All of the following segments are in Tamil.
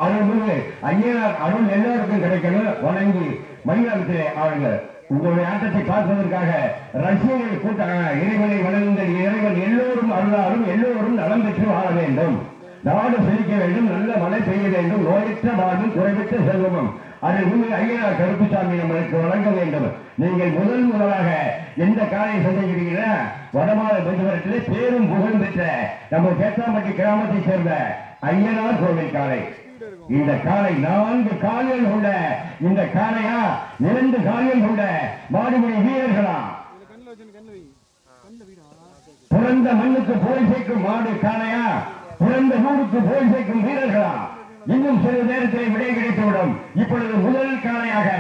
அவர்களுக்கு ஐயனார் அருள் எல்லாருக்கும் கிடைக்கணும். வணங்கி மயிலாடுதுறை ஆளுங்க உங்களுடைய ஆட்டத்தை பார்ப்பதற்காக ரசிகர்கள் கூட்டம். இறைவனை வணங்குங்கள். இறைவன் எல்லோரும் அருளாலும் எல்லோரும் நலம் பெற்று வாழ வேண்டும். நாடு செழிக்க வேண்டும். நல்ல மழை பெய்ய வேண்டும். நோயற்ற வாழ்வும் குறைவிட்ட செல்வமும் அதில் ஐயனார் கருப்புசாமி நம்மளுக்கு வழங்க வேண்டும். நீங்கள் முதலாக எந்த காலையை சந்திக்கிறீங்கன்னா வடமாத பஞ்சுவரத்திலே பேரும் புகழ் பெற்ற நம்ம கேத்தாம்பட்டி கிராமத்தை சேர்ந்த ஐயனார் கோவில் காலை. இந்த காலை 4 கால்கள் கொண்ட இந்த காளையா 2 கால்கள் கொண்ட மாடுபடி வீரர்களா? பிறந்த மண்ணுக்கு போய் சேர்க்கும் மாடு காளையா? பிறந்த ஊருக்கு போய் சேர்க்கும் வீரர்களா? இன்னும் சில நேரத்தில் விடை கிடைத்துவிடும். இப்பொழுது முதல் காளையாக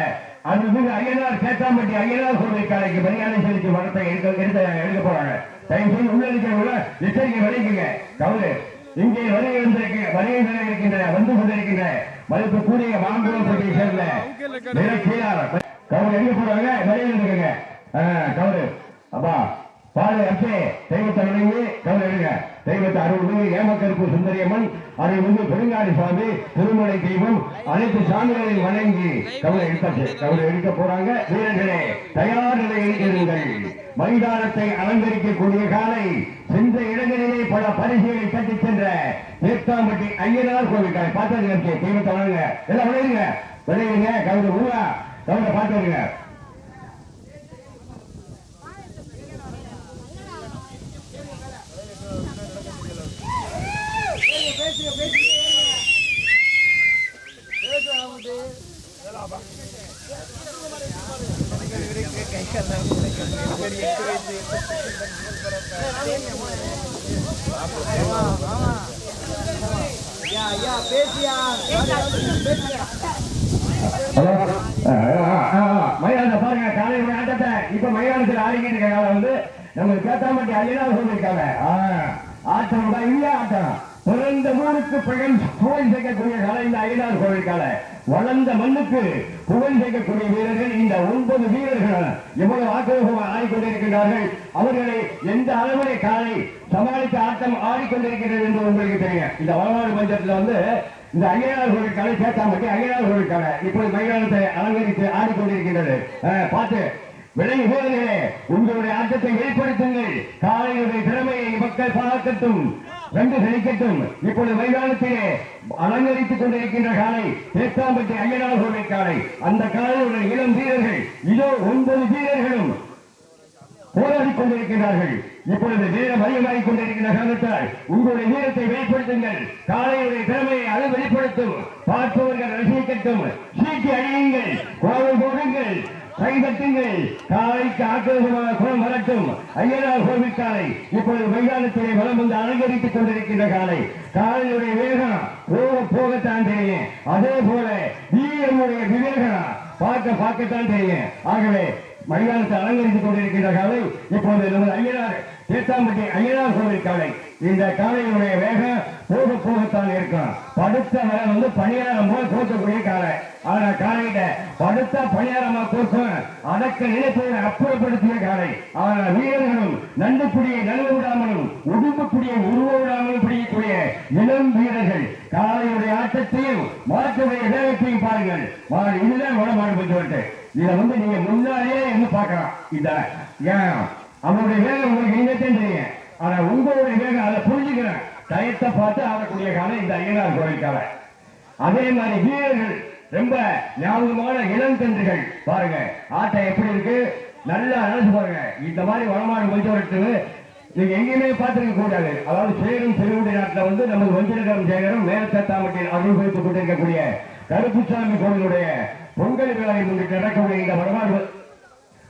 அது ஐயனார் கேட்டாம்பட்டி ஐயனார் கோவில் காலைக்கு மரியாதை செலுத்தி வளத்தை எடுக்க போறாங்க. தயவு செய்து உள்ள இருக்கிறவங்கள எச்சரிக்கை விளைக்குங்க. கவலை இங்கே வருகின்ற வந்து கொண்டிருக்கின்ற மதிப்பு கூடிய மாங்குளப்பட்டியை சேர்ந்த கவலை எங்க போறாங்க? வருகின்ற கவலை அப்பா பாடு அச்சே தெய்வத்தை வணங்கி கவலை எடுங்க. தெய்வத்தை அருள்மிகு ஏமக்கருப்பு சுந்தரியம்மன், அருள்மிகு பெருங்காடி சுவாமி, திருமலை தெய்வம், அனைத்து சாமிகளையும் வணங்கி கவலை எடுத்தாச்சு. கவலை எடுக்க போறாங்க. வீரர்களே தயார் நிலையில் இருங்கள். மைதானத்தை அலங்கரிக்கக்கூடிய காலை சென்ற இடங்களிலே பல பரிசுகளை கட்டி சென்ற தேத்தாம்பட்டி ஐயனார் கோவில் காலை பார்த்து தெய்வத்தை வணங்க. எல்லாம் விளையுங்க விளையுங்க. கவலை ஊரா கவலை பார்த்துருங்க. மயிலாடுதுறை பாருங்க காலையுடைய ஆட்டத்தை இப்ப மயிலாடுதுறை ஆடிக்கிட்டு இருக்க காலம் வந்து நம்ம கேத்தாம்பட்டி ஐயனார் சொல்லியிருக்காங்க. ஆட்டம் இல்லையா? ஆட்டம் பிறந்த ஊருக்கு புகழ் சேர்க்கக்கூடிய காலை இந்த ஐயனார் கோவில் காலை. வளர்ந்த மண்ணுக்கு புகழ் சேர்க்கக்கூடிய வீரர்கள் இந்த 9 வீரர்கள் எவ்வளவு ஆக்கிரகமாக ஆடிக்கொண்டிருக்கின்றார்கள். அவர்களை எந்த அளவிலே காலை சமாளித்த ஆட்டம் ஆடிக்கொண்டிருக்கிறது என்று உங்களுக்கு தெரியும். இந்த வடமாடு பஞ்சத்தில் வந்து இந்த ஐயனார் கோவில் காலை சேர்த்தாம்பட்டி ஐயனார் கோவில் காலை இப்போது மைதானத்தை அலங்கரித்து ஆடிக்கொண்டிருக்கின்றது. பார்த்து விலகி வீரர்களே உங்களுடைய ஆட்டத்தை வெளிப்படுத்துங்கள். காலையுடைய திறமையை மக்கள் பார்க்கட்டும், கண்டு செழிக்கட்டும். இப்பொழுது மைதானத்திலே அலங்கரித்துக் கொண்டிருக்கின்ற காலை தேத்தாம்பட்டி ஐயனார் கோவில் காலை. அந்த காலையுடைய இளம் வீரர்கள் இதோ 9 வீரர்களும் போராடி கொண்டிருக்கிறார்கள். இப்பொழுது வீரம் அதிகமாகிக் கொண்டிருக்கின்ற காரணத்தால் உங்களுடைய வீரத்தை வெளிப்படுத்துங்கள். காலையுடைய திறமையை அது வெளிப்படுத்தும். பார்ப்பவர்கள் ரசிக்கட்டும். சீட்டி அடியுங்கள், கோவில் போடுங்கள், கைதட்டுங்கள். காலைக்கு ஆக்கிரகமான குணம் வரட்டும். ஐயனார் கோவில் காலை இப்பொழுது மைதானத்திலே வலம் வந்து அலங்கரித்துக் கொண்டிருக்கின்ற காலை. காலையுடைய வேகம் போகத்தான் தெரியும். அதே போல வீரனுடைய விவேகம் பார்க்கத்தான் தெரியும். ஆகவே மைதானத்தை அலங்கரித்துக் கொண்டிருக்கின்ற காலை இப்போது நமது ஐயனார் தேத்தாம்பட்டி ஐயனார் கோவில் காலை. இந்த காலையினுடைய வேகம் போகத்தான் இருக்கும். படுத்த வரை வந்து பணியாரம் போல் கோர்க்கக்கூடிய காலை. ஆனா காலையில படுத்த பணியாரமா கோர்க்கும் அடக்க நினைப்பதை அப்புறப்படுத்திய காலை. ஆனால் வீரர்களும் நண்டுக்குடியை நழுவ விடாமலும் உடும்புக்குடியை உருவ விடாமலும் பிடிக்கக்கூடிய இளம் வீரர்கள் காலையுடைய ஆட்டத்தையும் மாற்றுடைய வேகத்தையும் பாருங்கள். இதுதான் வடமாடு பஞ்சு. இதை வந்து நீங்க முன்னாடியே என்ன பார்க்கலாம். இத ஏன் அவனுடைய வேகம் உங்களுக்கு இன்னத்தையும் தெரியும். ஆனா உங்களுடைய வேகம் அதை புரிஞ்சுக்கிறேன். டயத்தை பார்த்து ஆடக்கூடிய காலம் இந்த ஐயனார் கோவில் காலை. அதே மாதிரி வீரர்கள் ரொம்ப ஞாபகமான இளங்கன்றுகள் பாருங்க. ஆட்டம் எப்படி இருக்கு நல்லா நினைச்சு பாருங்க. இந்த மாதிரி வடமாடு பஞ்சு நீங்க எங்கேயுமே பார்த்திருக்க கூடாது. அதாவது சேரும் திருவுடைய நாட்டில் வந்து நமது வஞ்சிரகரம் சேகரம் மேலத்தாம்பட்டியில் அருள் வைத்துக் கொண்டிருக்கக்கூடிய கருப்புசாமி கோவிலுடைய பொங்கல் விழாவை முன்னிட்டு நடக்கக்கூடிய இந்த வடமாடு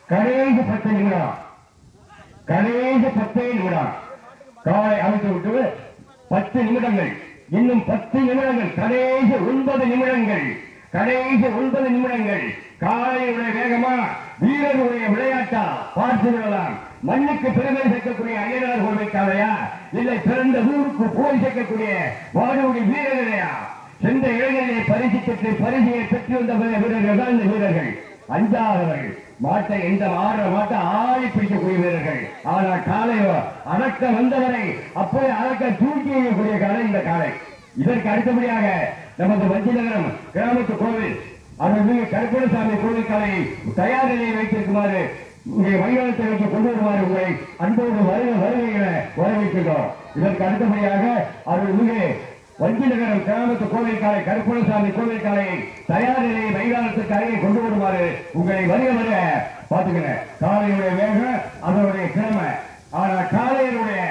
கடைசி 10 நிமிடம் காலை அமைத்து விட்டு 10 நிமிடங்கள் இன்னும் 10 நிமிடங்கள் கடைசி 9 நிமிடங்கள் காலையுடைய வேகமா வீரர்களுடைய விளையாட்டா பார்த்து விடலாம். மண்ணுக்கு பெருமை சேர்க்கக்கூடிய ஐயனார் கோவில் காலையா இல்லை பிறந்த ஊருக்கு போய் சேர்க்கக்கூடிய வாடுடைய வீரர்களையா? சென்ற இளைஞர்களை பரிசையை பெற்று வந்த வீரர்கள் தான் இந்த வீரர்கள். அஞ்சாதவர்கள் மாட்டை எந்த ஆடுற மாட்டை ஆடி பிடிக்கக்கூடிய வீரர்கள். ஆனால் காலை அடக்க வந்தவரை அப்போது அடக்க தூக்கி வைக்கக்கூடிய காலை இந்த காலை. இதற்கு அடுத்தபடியாக நமது வஞ்சிநகரம் கிராமத்து கோவில் அருள்மிகு கருப்பணசாமி கோவில் காலை தயார் நிலையில் வைத்திருக்குமாறு இங்கே மைதானத்தை வைத்து கொண்டு வருமாறு உங்களை அன்போடு வருகைகளை வரவேற்கின்றோம். இதற்கு அடுத்தபடியாக அருள்மிகு வஞ்சிநகரம் கிராமத்து கோவில் காலை கருப்பணசாமி கோவில் காலை தயார் நிலையை மைதானத்துக்கு அருகே கொண்டு வருமாறு உங்களை வருக பார்த்துக்கிறேன். காலையுடைய வேகம் அதனுடைய திறமை, ஆனால் காலையினுடைய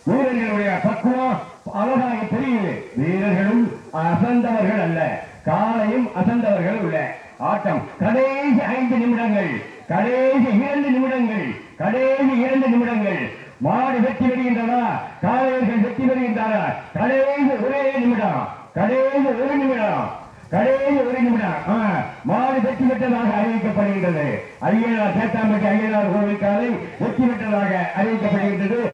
வீரர்களுடைய பக்குவம் அழகாக தெரியுது. வீரர்களும் அசந்தவர்கள் அல்ல, காலையும் அசந்தவர்கள் உள்ள ஆட்டம். கடைசி 5 நிமிடங்கள், கடைசி 2 நிமிடங்கள், கடைசி 2 நிமிடங்கள் மாடு வெற்றி பெறுகின்றனா, காளையர்கள் வெற்றி பெறுகின்றன. கடைசி ஒரே நிமிடம், கடைசி ஒரு நிமிடம், கடைசி ஒரு நிமிடம் மாடு வெற்றி பெற்றதாக அறிவிக்கப்படுகின்றது. ஐயனார் சேத்தாம்பட்டி ஐயனார் கோவில் காலை வெற்றி பெற்றதாக அறிவிக்கப்படுகின்றது.